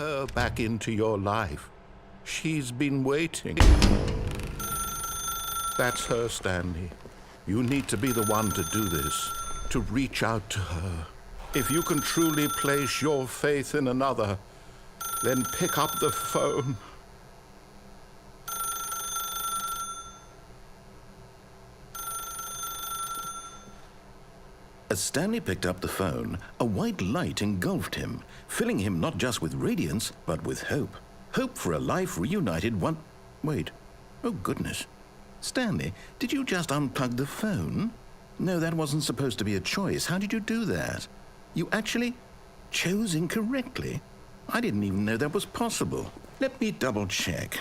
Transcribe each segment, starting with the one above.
her back into your life. She's been waiting. That's her, Stanley. You need to be the one to do this, to reach out to her. If you can truly place your faith in another, then pick up the phone. As Stanley picked up the phone, a white light engulfed him, filling him not just with radiance, but with hope. Hope for a life reunited one... Wait. Oh, goodness. Stanley, did you just unplug the phone? No, that wasn't supposed to be a choice. How did you do that? You actually chose incorrectly? I didn't even know that was possible. Let me double-check.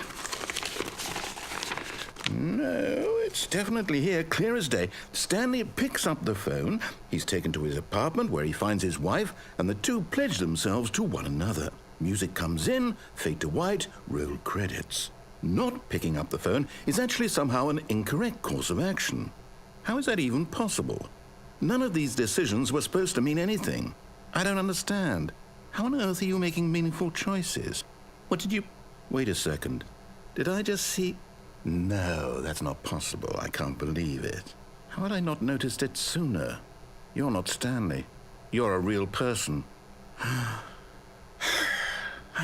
No, it's definitely here, clear as day. Stanley picks up the phone. He's taken to his apartment where he finds his wife, and the two pledge themselves to one another. Music comes in, fade to white, roll credits. Not picking up the phone is actually somehow an incorrect course of action. How is that even possible? None of these decisions were supposed to mean anything. I don't understand. How on earth are you making meaningful choices? What did you... Wait a second. Did I just see... No, that's not possible. I can't believe it. How had I not noticed it sooner? You're not Stanley. You're a real person. I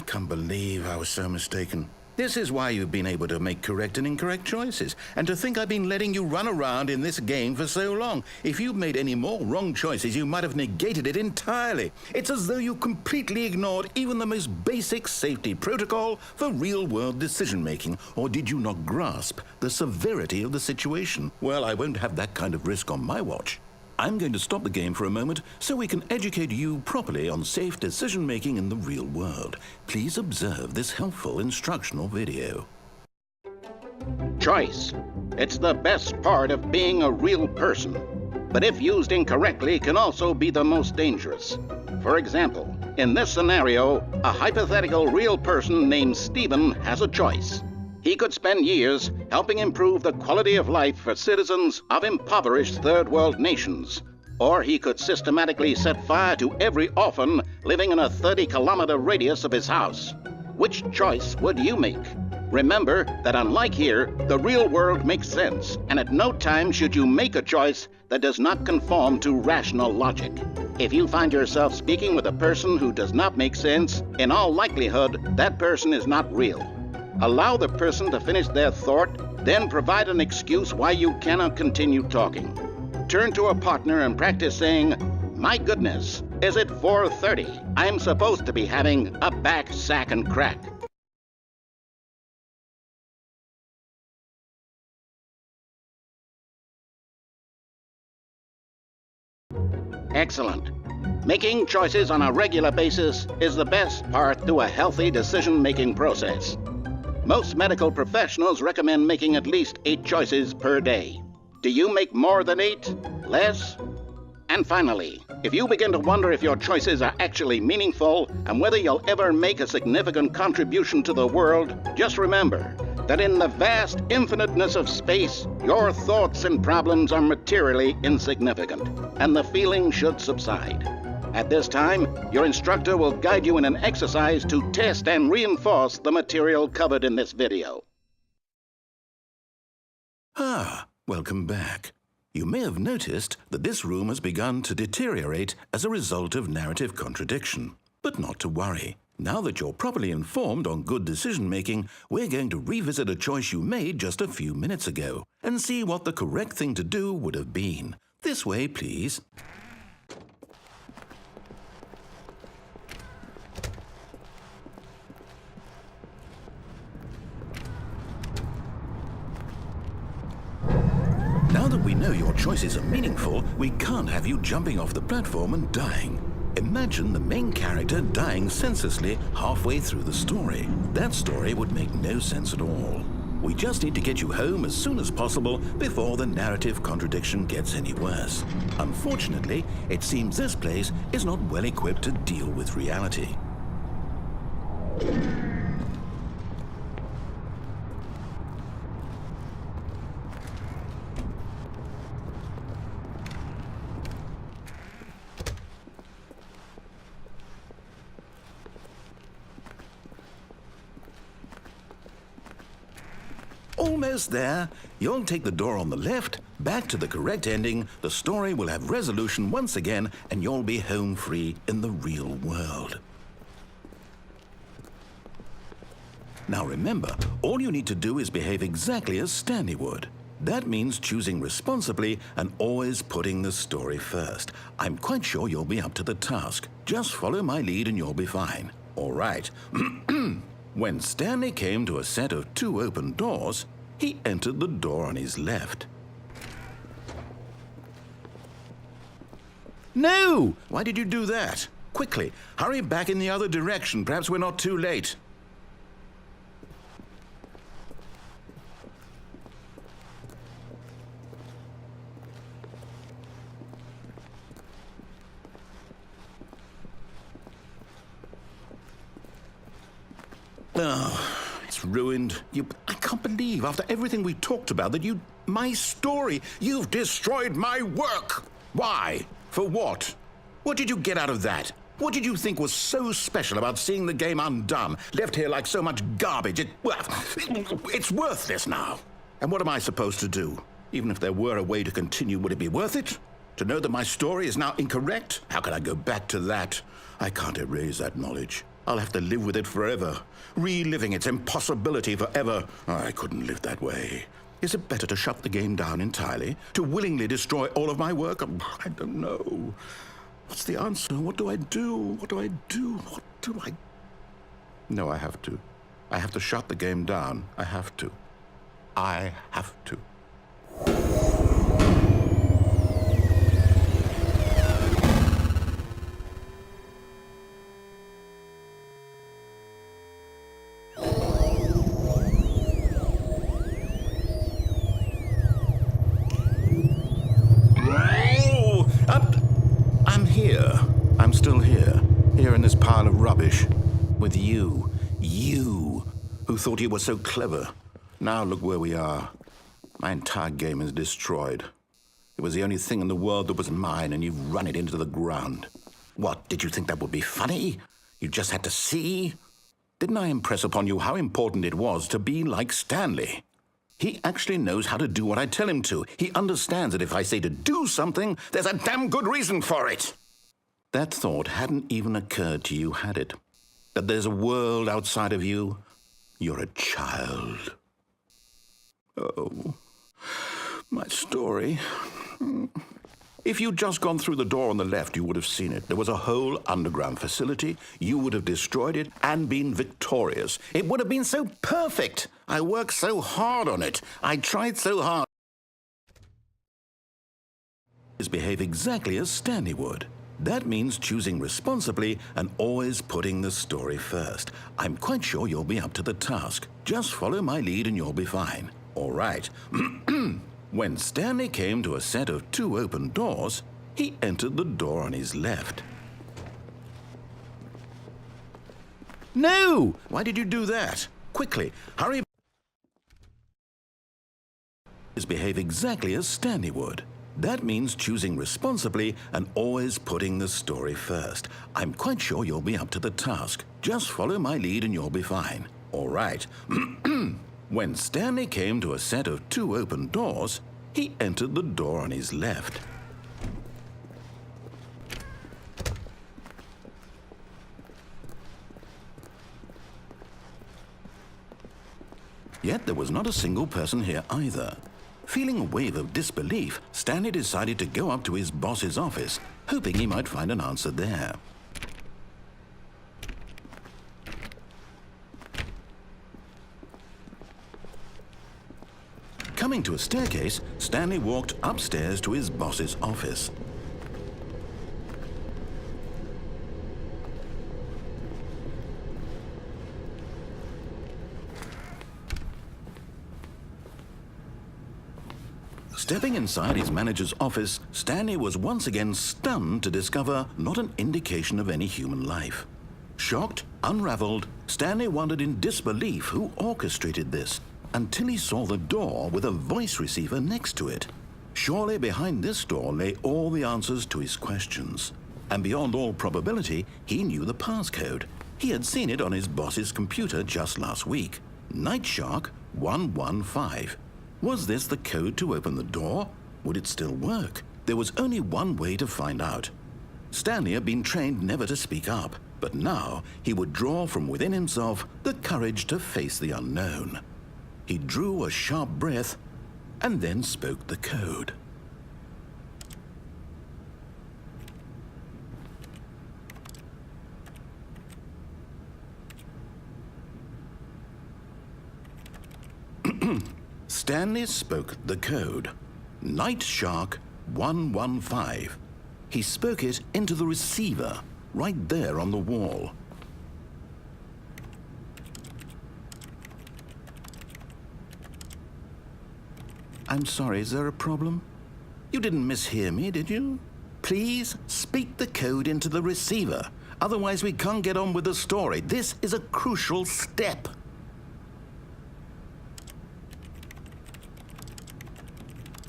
can't believe I was so mistaken. This is why you've been able to make correct and incorrect choices. And to think I've been letting you run around in this game for so long. If you'd made any more wrong choices, you might have negated it entirely. It's as though you completely ignored even the most basic safety protocol for real-world decision-making. Or did you not grasp the severity of the situation? Well, I won't have that kind of risk on my watch. I'm going to stop the game for a moment so we can educate you properly on safe decision-making in the real world. Please observe this helpful instructional video. Choice. It's the best part of being a real person. But if used incorrectly, can also be the most dangerous. For example, in this scenario, a hypothetical real person named Stephen has a choice. He could spend years helping improve the quality of life for citizens of impoverished third world nations. Or he could systematically set fire to every orphan living in a 30-kilometer radius of his house. Which choice would you make? Remember that unlike here, the real world makes sense, and at no time should you make a choice that does not conform to rational logic. If you find yourself speaking with a person who does not make sense, in all likelihood, that person is not real. Allow the person to finish their thought, then provide an excuse why you cannot continue talking. Turn to a partner and practice saying, "My goodness, is it 4:30? I'm supposed to be having a back, sack, and crack." Excellent. Making choices on a regular basis is the best part to a healthy decision-making process. Most medical professionals recommend making at least 8 choices per day. Do you make more than 8? Less? And finally, if you begin to wonder if your choices are actually meaningful and whether you'll ever make a significant contribution to the world, just remember that in the vast infiniteness of space, your thoughts and problems are materially insignificant, and the feeling should subside. At this time, your instructor will guide you in an exercise to test and reinforce the material covered in this video. Welcome back. You may have noticed that this room has begun to deteriorate as a result of narrative contradiction. But not to worry. Now that you're properly informed on good decision-making, we're going to revisit a choice you made just a few minutes ago and see what the correct thing to do would have been. This way, please. Now that we know your choices are meaningful, we can't have you jumping off the platform and dying. Imagine the main character dying senselessly halfway through the story. That story would make no sense at all. We just need to get you home as soon as possible before the narrative contradiction gets any worse. Unfortunately, it seems this place is not well equipped to deal with reality. almost there. You'll take the door on the left, back to the correct ending, the story will have resolution once again, and you'll be home free in the real world. Now remember, all you need to do is behave exactly as Stanley would. That means choosing responsibly and always putting the story first. I'm quite sure you'll be up to the task. Just follow my lead and you'll be fine. All right. When Stanley came to a set of 2 open doors, he entered the door on his left. No! Why did you do that? Quickly, hurry back in the other direction. Perhaps we're not too late. Oh, it's ruined. I can't believe, after everything we talked about, that my story, you've destroyed my work. Why? For what? What did you get out of that? What did you think was so special about seeing the game undone, left here like so much garbage? It's worthless now. And what am I supposed to do? Even if there were a way to continue, would it be worth it? To know that my story is now incorrect? How can I go back to that? I can't erase that knowledge. I'll have to live with it forever, reliving its impossibility forever. I couldn't live that way. Is it better to shut the game down entirely? To willingly destroy all of my work? I don't know. What's the answer? What do I do? What do I do? What do I... No, I have to. I have to shut the game down. I have to. I have to. I'm still here in this pile of rubbish, with you, who thought you were so clever. Now look where we are. My entire game is destroyed. It was the only thing in the world that was mine, and you've run it into the ground. What, did you think that would be funny? You just had to see? Didn't I impress upon you how important it was to be like Stanley? He actually knows how to do what I tell him to. He understands that if I say to do something, there's a damn good reason for it. That thought hadn't even occurred to you, had it? That there's a world outside of you? You're a child. Oh, my story. If you'd just gone through the door on the left, you would have seen it. There was a whole underground facility. You would have destroyed it and been victorious. It would have been so perfect. I worked so hard on it. I tried so hard. Behave exactly as Stanley would. That means choosing responsibly and always putting the story first. I'm quite sure you'll be up to the task. Just follow my lead and you'll be fine. All right. When Stanley came to a set of 2 open doors, he entered the door on his left. No! Why did you do that? Quickly, hurry. Behave exactly as Stanley would. That means choosing responsibly and always putting the story first. I'm quite sure you'll be up to the task. Just follow my lead and you'll be fine. All right. When Stanley came to a set of 2 open doors, he entered the door on his left. Yet there was not a single person here either. Feeling a wave of disbelief, Stanley decided to go up to his boss's office, hoping he might find an answer there. Coming to a staircase, Stanley walked upstairs to his boss's office. Stepping inside his manager's office, Stanley was once again stunned to discover not an indication of any human life. Shocked, unraveled, Stanley wondered in disbelief who orchestrated this, until he saw the door with a voice receiver next to it. Surely behind this door lay all the answers to his questions. And beyond all probability, he knew the passcode. He had seen it on his boss's computer just last week. Night Shark 115. Was this the code to open the door? Would it still work? There was only one way to find out. Stanley had been trained never to speak up, but now he would draw from within himself the courage to face the unknown. He drew a sharp breath and then spoke the code. Stanley spoke the code. Night Shark 115. He spoke it into the receiver, right there on the wall. I'm sorry, is there a problem? You didn't mishear me, did you? Please speak the code into the receiver. Otherwise, we can't get on with the story. This is a crucial step.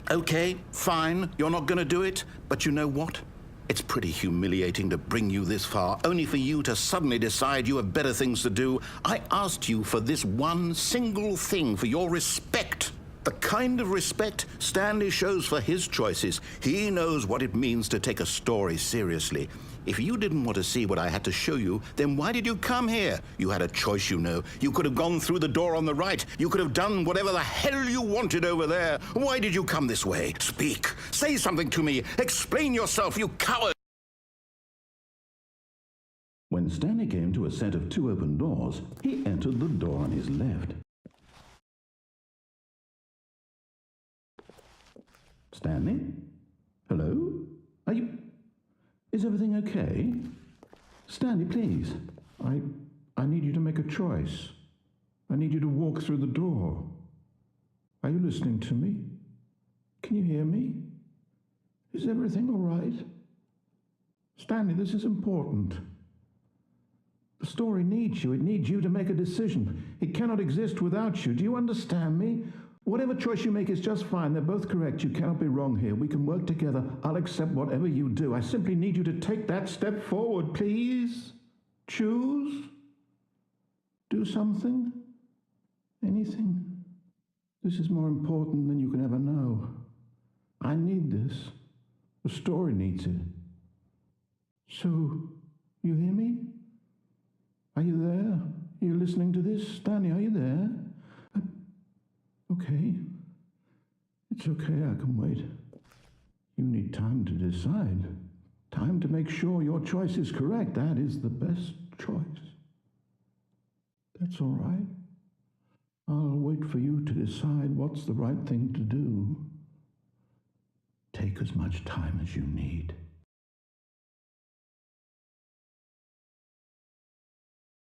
Okay, fine, you're not going to do it, but you know what? It's pretty humiliating to bring you this far, only for you to suddenly decide you have better things to do. I asked you for this one single thing, for your respect. The kind of respect Stanley shows for his choices. He knows what it means to take a story seriously. If you didn't want to see what I had to show you, then why did you come here? You had a choice, you know. You could have gone through the door on the right. You could have done whatever the hell you wanted over there. Why did you come this way? Speak. Say something to me. Explain yourself, you coward. When Stanley came to a set of 2 open doors, he entered the door on his left. Stanley? Hello? Are you... Is everything okay? Stanley, please. I need you to make a choice. I need you to walk through the door. Are you listening to me? Can you hear me? Is everything all right? Stanley, this is important. The story needs you. It needs you to make a decision. It cannot exist without you. Do you understand me? Whatever choice you make is just fine. They're both correct. You cannot be wrong here. We can work together. I'll accept whatever you do. I simply need you to take that step forward, please. Choose. Do something. Anything. This is more important than you can ever know. I need this. The story needs it. So, you hear me? Are you there? Are you listening to this? Stanley, are you there? Okay. It's okay, I can wait. You need time to decide. Time to make sure your choice is correct. That is the best choice. That's all right. I'll wait for you to decide what's the right thing to do. Take as much time as you need.